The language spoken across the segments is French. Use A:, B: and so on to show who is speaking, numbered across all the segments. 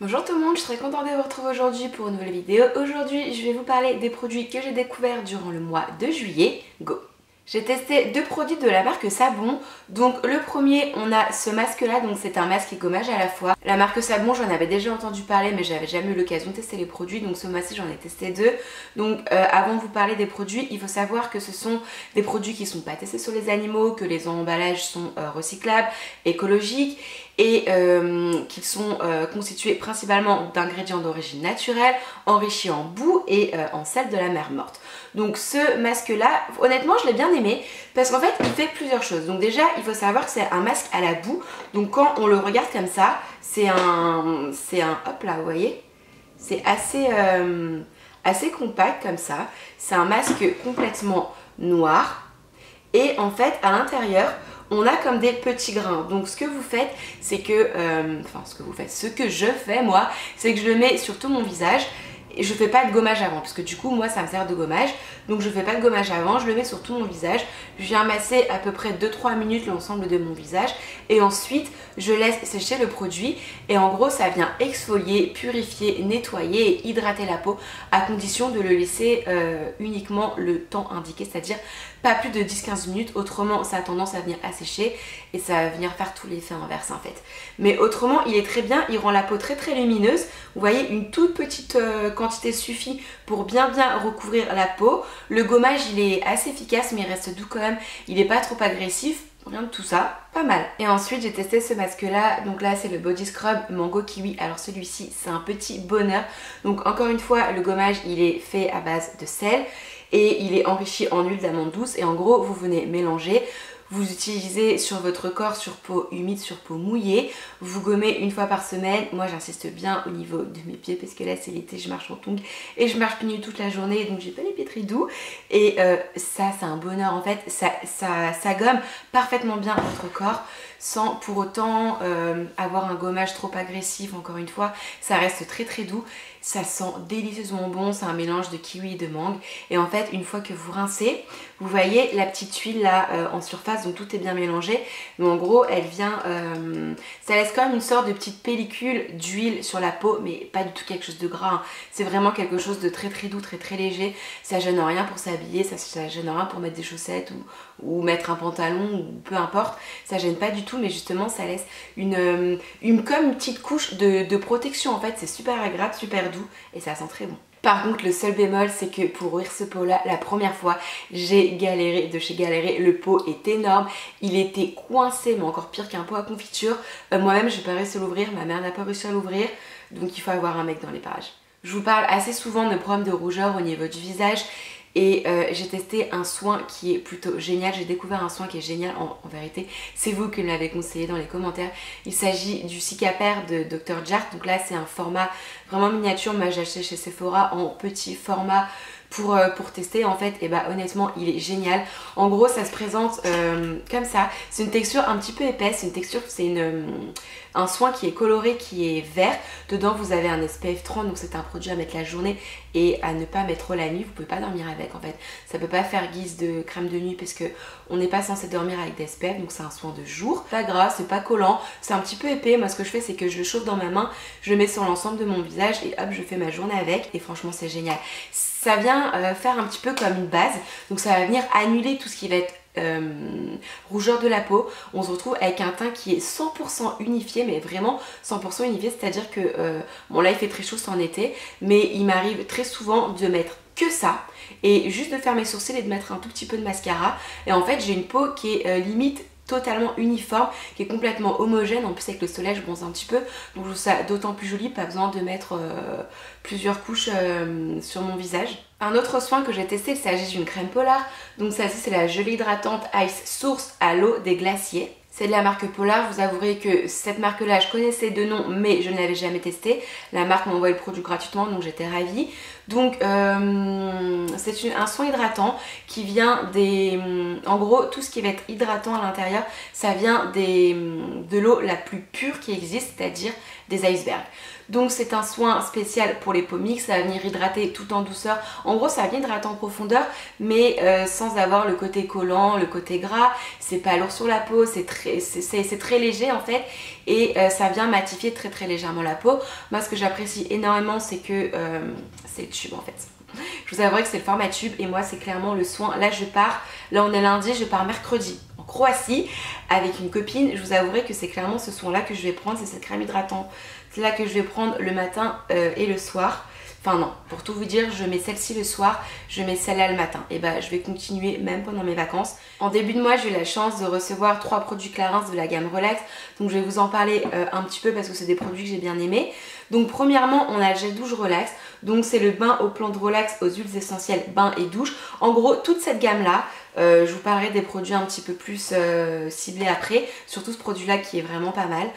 A: Bonjour tout le monde, je suis très contente de vous retrouver aujourd'hui pour une nouvelle vidéo. Aujourd'hui, je vais vous parler des produits que j'ai découverts durant le mois de juillet. Go! J'ai testé deux produits de la marque Sabon. Donc le premier, on a ce masque là, donc c'est un masque et gommage à la fois. La marque Sabon, j'en avais déjà entendu parler mais j'avais jamais eu l'occasion de tester les produits, donc ce mois-ci j'en ai testé deux. Donc avant de vous parler des produits, il faut savoir que ce sont des produits qui ne sont pas testés sur les animaux, que les emballages sont recyclables, écologiques et qu'ils sont constitués principalement d'ingrédients d'origine naturelle, enrichis en boue et en sel de la mer morte. Donc ce masque là, honnêtement je l'ai bien aimé parce qu'en fait il fait plusieurs choses. Donc déjà il faut savoir que c'est un masque à la boue, donc quand on le regarde comme ça, c'est un hop là vous voyez, c'est assez compact comme ça. C'est un masque complètement noir et en fait à l'intérieur on a comme des petits grains. Donc ce que vous faites, c'est que, ce que je fais moi, c'est que je le mets sur tout mon visage. Et je fais pas de gommage avant parce que du coup moi ça me sert de gommage, donc je fais pas de gommage avant, je le mets sur tout mon visage, je viens masser à peu près 2-3 minutes l'ensemble de mon visage et ensuite je laisse sécher le produit et en gros ça vient exfolier, purifier, nettoyer et hydrater la peau à condition de le laisser uniquement le temps indiqué, c'est-à-dire pas plus de 10-15 minutes, autrement ça a tendance à venir assécher et ça va venir faire tout l'effet inverse en fait. Mais autrement il est très bien, il rend la peau très lumineuse, vous voyez une toute petite quantité suffit pour bien recouvrir la peau. Le gommage il est assez efficace mais il reste doux quand même, il n'est pas trop agressif. Rien de tout ça, pas mal. Et ensuite j'ai testé ce masque là, donc là c'est le Body Scrub Mango Kiwi. Alors celui-ci c'est un petit bonheur. Donc encore une fois le gommage il est fait à base de sel et il est enrichi en huile d'amande douce et en gros vous venez mélanger. Vous utilisez sur votre corps, sur peau humide, sur peau mouillée. Vous gommez une fois par semaine. Moi j'insiste bien au niveau de mes pieds parce que là c'est l'été, je marche en tongs et je marche pieds nus toute la journée donc j'ai pas les pieds très doux. Et ça c'est un bonheur en fait, ça gomme parfaitement bien votre corps sans pour autant avoir un gommage trop agressif. Encore une fois, ça reste très doux. Ça sent délicieusement bon, c'est un mélange de kiwi et de mangue. Et en fait, une fois que vous rincez, vous voyez la petite huile là en surface, donc tout est bien mélangé. Mais en gros, elle vient, ça laisse quand même une sorte de petite pellicule d'huile sur la peau, mais pas du tout quelque chose de gras. Hein. C'est vraiment quelque chose de très doux, très léger. Ça gêne rien pour s'habiller, ça gêne rien pour mettre des chaussettes ou mettre un pantalon ou peu importe. Ça gêne pas du tout, mais justement, ça laisse comme une petite couche de protection en fait. C'est super agréable, super doux et ça sent très bon. Par contre le seul bémol c'est que pour ouvrir ce pot là, la première fois j'ai galéré de chez galéré, le pot est énorme, il était coincé mais encore pire qu'un pot à confiture. Moi-même j'ai pas réussi à l'ouvrir, ma mère n'a pas réussi à l'ouvrir, donc il faut avoir un mec dans les parages. Je vous parle assez souvent de problèmes de rougeur au niveau du visage. Et j'ai testé un soin qui est plutôt génial, j'ai découvert un soin qui est génial en vérité, c'est vous qui me l'avez conseillé dans les commentaires. Il s'agit du Cicapair de Dr. Jart, donc là c'est un format vraiment miniature, moi j'ai acheté chez Sephora en petit format pour tester en fait, et bah honnêtement il est génial. En gros ça se présente comme ça, c'est une texture un petit peu épaisse, c'est un soin qui est coloré, qui est vert. Dedans vous avez un SPF 30, donc c'est un produit à mettre la journée et à ne pas mettre la nuit, vous pouvez pas dormir avec en fait. Ça peut pas faire guise de crème de nuit parce que on n'est pas censé dormir avec des SPF, donc c'est un soin de jour. Pas gras, c'est pas collant, c'est un petit peu épais. Moi ce que je fais c'est que je le chauffe dans ma main, je le mets sur l'ensemble de mon visage et hop je fais ma journée avec et franchement c'est génial. Ça vient faire un petit peu comme une base, donc ça va venir annuler tout ce qui va être rougeur de la peau. On se retrouve avec un teint qui est 100% unifié, mais vraiment 100% unifié, c'est à dire que bon là il fait très chaud, c'est en été, mais il m'arrive très souvent de mettre que ça et juste de faire mes sourcils et de mettre un tout petit peu de mascara et en fait j'ai une peau qui est limite totalement uniforme, qui est complètement homogène. En plus avec le soleil je bronze un petit peu, donc je trouve ça d'autant plus joli, pas besoin de mettre plusieurs couches sur mon visage. Un autre soin que j'ai testé, il s'agit d'une crème Polar, donc celle-ci c'est la gelée hydratante Ice Source à l'eau des glaciers. C'est de la marque Polar, vous avouerez que cette marque là je connaissais de nom mais je ne l'avais jamais testé. La marque m'a envoyé le produit gratuitement donc j'étais ravie. Donc c'est un soin hydratant qui vient en gros tout ce qui va être hydratant à l'intérieur ça vient de l'eau la plus pure qui existe, c'est-à-dire des icebergs. Donc c'est un soin spécial pour les peaux mixtes, ça va venir hydrater tout en douceur. En gros ça va venir hydrater en profondeur mais sans avoir le côté collant, le côté gras. C'est pas lourd sur la peau, c'est très léger en fait et ça vient matifier très légèrement la peau. Moi ce que j'apprécie énormément c'est que c'est le tube en fait. Je vous avouerai que c'est le format tube et moi c'est clairement le soin. Là on est lundi, je pars mercredi en Croatie avec une copine. Je vous avouerai que c'est clairement ce soin là que je vais prendre, c'est cette crème hydratante. C'est là que je vais prendre le matin et le soir. Enfin non, pour tout vous dire, je mets celle-ci le soir, je mets celle-là le matin. Et bah je vais continuer même pendant mes vacances. En début de mois, j'ai eu la chance de recevoir 3 produits Clarins de la gamme Relax. Donc je vais vous en parler un petit peu parce que c'est des produits que j'ai bien aimés. Donc premièrement, on a le gel douche Relax. Donc c'est le bain aux plantes Relax, aux huiles essentielles, bain et douche. En gros, toute cette gamme-là, je vous parlerai des produits un petit peu plus ciblés après. Surtout ce produit-là qui est vraiment pas mal.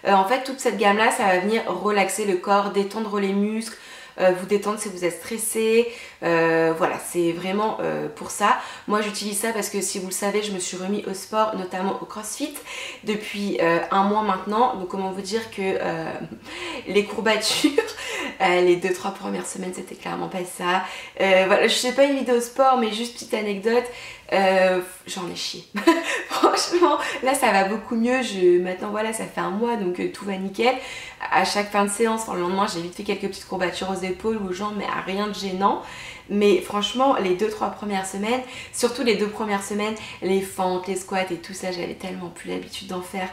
A: En fait, toute cette gamme-là, ça va venir relaxer le corps, détendre les muscles, vous détendre si vous êtes stressé, voilà, c'est vraiment pour ça. Moi j'utilise ça parce que si vous le savez, je me suis remis au sport, notamment au CrossFit depuis un mois maintenant. Donc comment vous dire que les courbatures, les 2-3 premières semaines c'était clairement pas ça. Voilà, je sais pas une vidéo sport mais juste petite anecdote. J'en ai chié. Franchement, là ça va beaucoup mieux. Maintenant voilà, ça fait un mois donc tout va nickel. À chaque fin de séance, enfin, le lendemain, j'ai vite fait quelques petites courbatures aux épaules ou aux jambes, mais rien de gênant. Mais franchement, les 2-3 premières semaines, surtout les 2 premières semaines, les fentes, les squats et tout ça, j'avais tellement plus l'habitude d'en faire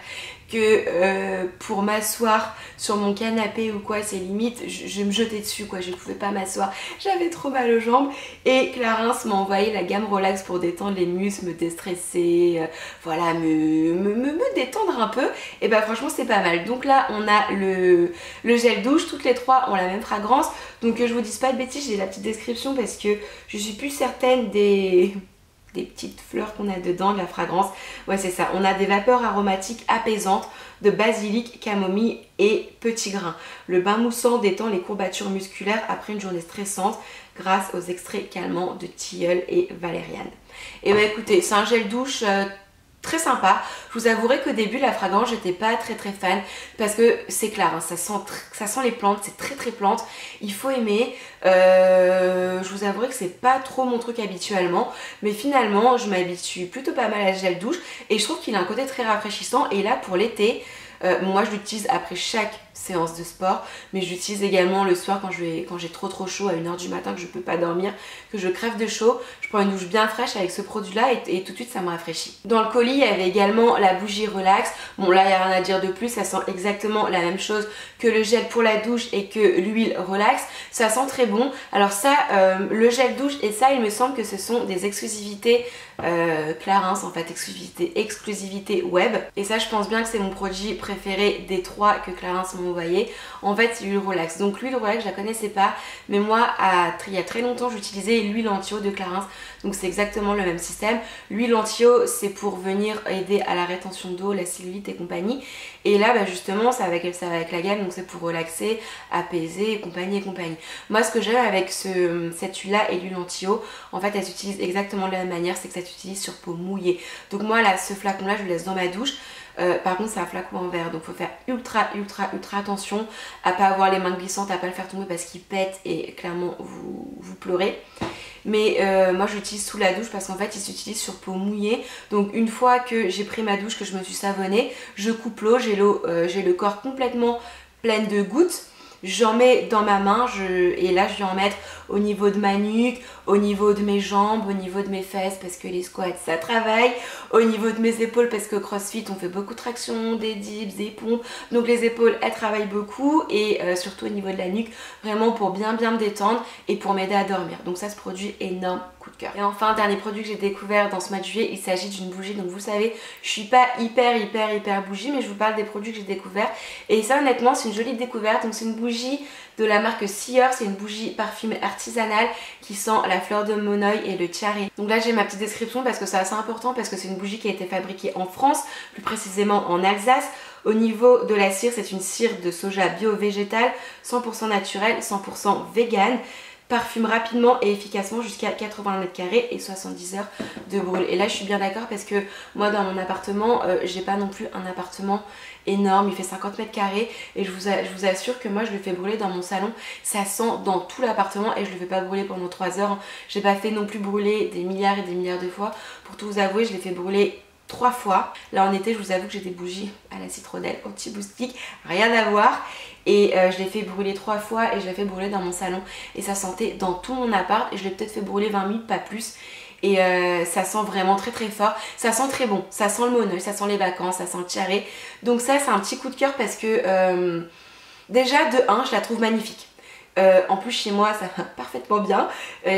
A: que pour m'asseoir sur mon canapé ou quoi, c'est limite, je me jetais dessus quoi, je pouvais pas m'asseoir, j'avais trop mal aux jambes. Et Clarins m'a envoyé la gamme Relax pour détendre les muscles, me déstresser, voilà, me détendre un peu. Et bah franchement c'est pas mal. Donc là on a le gel douche, toutes les 3 ont la même fragrance. Donc je vous dis pas de bêtises, j'ai la petite description parce que je suis plus certaine des petites fleurs qu'on a dedans, de la fragrance. Ouais c'est ça, on a des vapeurs aromatiques apaisantes de basilic, camomille et petits grains. Le bain moussant détend les courbatures musculaires après une journée stressante grâce aux extraits calmants de tilleul et valériane. Et bah écoutez, c'est un gel douche très sympa. Je vous avouerai qu'au début la fragrance j'étais pas très fan parce que c'est clair, hein, ça sent les plantes, c'est très plante, il faut aimer. Je vous avouerai que c'est pas trop mon truc habituellement, mais finalement je m'habitue plutôt pas mal à ce gel douche et je trouve qu'il a un côté très rafraîchissant. Et là pour l'été, moi je l'utilise après chaque séance de sport, mais j'utilise également le soir quand j'ai trop chaud à 1h du matin, que je peux pas dormir, que je crève de chaud. Je prends une douche bien fraîche avec ce produit là et tout de suite ça me rafraîchit. Dans le colis il y avait également la bougie Relax. Bon là il n'y a rien à dire de plus, ça sent exactement la même chose que le gel pour la douche et que l'huile Relax. Ça sent très bon. Alors ça, le gel douche et ça il me semble que ce sont des exclusivités Clarins en fait, exclusivité web. Et ça je pense bien que c'est mon produit préféré des 3 que Clarins m'ont envoyé. En fait c'est l'huile Relax. Donc l'huile Relax je la connaissais pas, mais moi il y a très longtemps j'utilisais l'huile anti-eau de Clarins. Donc c'est exactement le même système. L'huile anti-eau c'est pour venir aider à la rétention d'eau, la cellulite et compagnie. Et là bah, justement ça va avec la gamme, donc c'est pour relaxer, apaiser et compagnie. Moi ce que j'aime avec cette huile là et l'huile anti-eau, en fait elle s'utilise exactement de la même manière, c'est que ça s'utilise sur peau mouillée. Donc moi là ce flacon là je le laisse dans ma douche. Par contre c'est un flacon en verre, donc faut faire ultra attention à pas avoir les mains glissantes, à pas le faire tomber parce qu'il pète et clairement vous pleurez. Mais moi je l'utilise sous la douche parce qu'en fait il s'utilise sur peau mouillée. Donc une fois que j'ai pris ma douche, que je me suis savonnée, je coupe l'eau, j'ai le corps complètement plein de gouttes. J'en mets dans ma main et là je vais en mettre au niveau de ma nuque, au niveau de mes jambes, au niveau de mes fesses parce que les squats ça travaille, au niveau de mes épaules parce que CrossFit on fait beaucoup de traction, des dips, des pompes, donc les épaules elles travaillent beaucoup et surtout au niveau de la nuque vraiment pour bien me détendre et pour m'aider à dormir. Donc ça, ce produit énorme coup de cœur. Et enfin dernier produit que j'ai découvert dans ce mois de juillet, il s'agit d'une bougie. Donc vous savez je suis pas hyper bougie, mais je vous parle des produits que j'ai découverts et ça honnêtement c'est une jolie découverte. Donc c'est une bougie de la marque Seer, c'est une bougie parfumée artisanale qui sent la fleur de monoï et le cherry. Donc là j'ai ma petite description parce que c'est assez important, parce que c'est une bougie qui a été fabriquée en France, plus précisément en Alsace. Au niveau de la cire, c'est une cire de soja bio-végétale, 100% naturelle, 100% vegan. parfume rapidement et efficacement jusqu'à 80 mètres carrés et 70 heures de brûle. Et là je suis bien d'accord parce que moi dans mon appartement, j'ai pas non plus un appartement énorme, il fait 50 mètres carrés et je vous assure que moi je le fais brûler dans mon salon, ça sent dans tout l'appartement et je le fais pas brûler pendant 3 heures. J'ai pas fait non plus brûler des milliards et des milliards de fois. Pour tout vous avouer, je l'ai fait brûler 3 fois. Là en été, je vous avoue que j'ai des bougies à la citronnelle anti-moustique, rien à voir. Et je l'ai fait brûler 3 fois et je l'ai fait brûler dans mon salon. Et ça sentait dans tout mon appart et je l'ai peut-être fait brûler 20 minutes, pas plus. Et ça sent vraiment très très fort. Ça sent très bon. Ça sent le Moneuil, ça sent les vacances, ça sent le Tiaré. Donc ça c'est un petit coup de cœur parce que déjà de 1, je la trouve magnifique. En plus chez moi ça va parfaitement bien.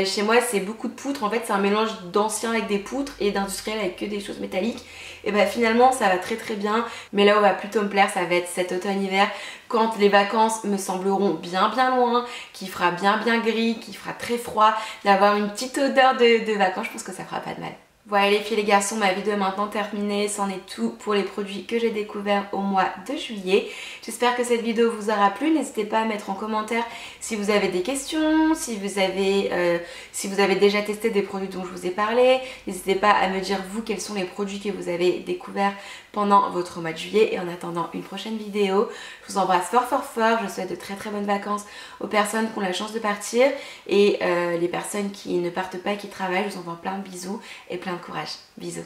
A: Chez moi c'est beaucoup de poutres. En fait c'est un mélange d'ancien avec des poutres et d'industriel avec que des choses métalliques. Et bah finalement ça va très très bien. Mais là où va plutôt me plaire ça va être cet automne-hiver, quand les vacances me sembleront bien loin, qu'il fera bien gris, qu'il fera très froid, d'avoir une petite odeur de vacances, je pense que ça fera pas de mal. Voilà les filles et les garçons, ma vidéo est maintenant terminée, c'en est tout pour les produits que j'ai découverts au mois de juillet. J'espère que cette vidéo vous aura plu, n'hésitez pas à mettre en commentaire si vous avez des questions, si vous avez déjà testé des produits dont je vous ai parlé. N'hésitez pas à me dire vous quels sont les produits que vous avez découverts pendant votre mois de juillet. Et en attendant une prochaine vidéo, je vous embrasse fort je souhaite de très bonnes vacances aux personnes qui ont la chance de partir et les personnes qui ne partent pas, qui travaillent, je vous envoie plein de bisous et plein de courage. Bisous.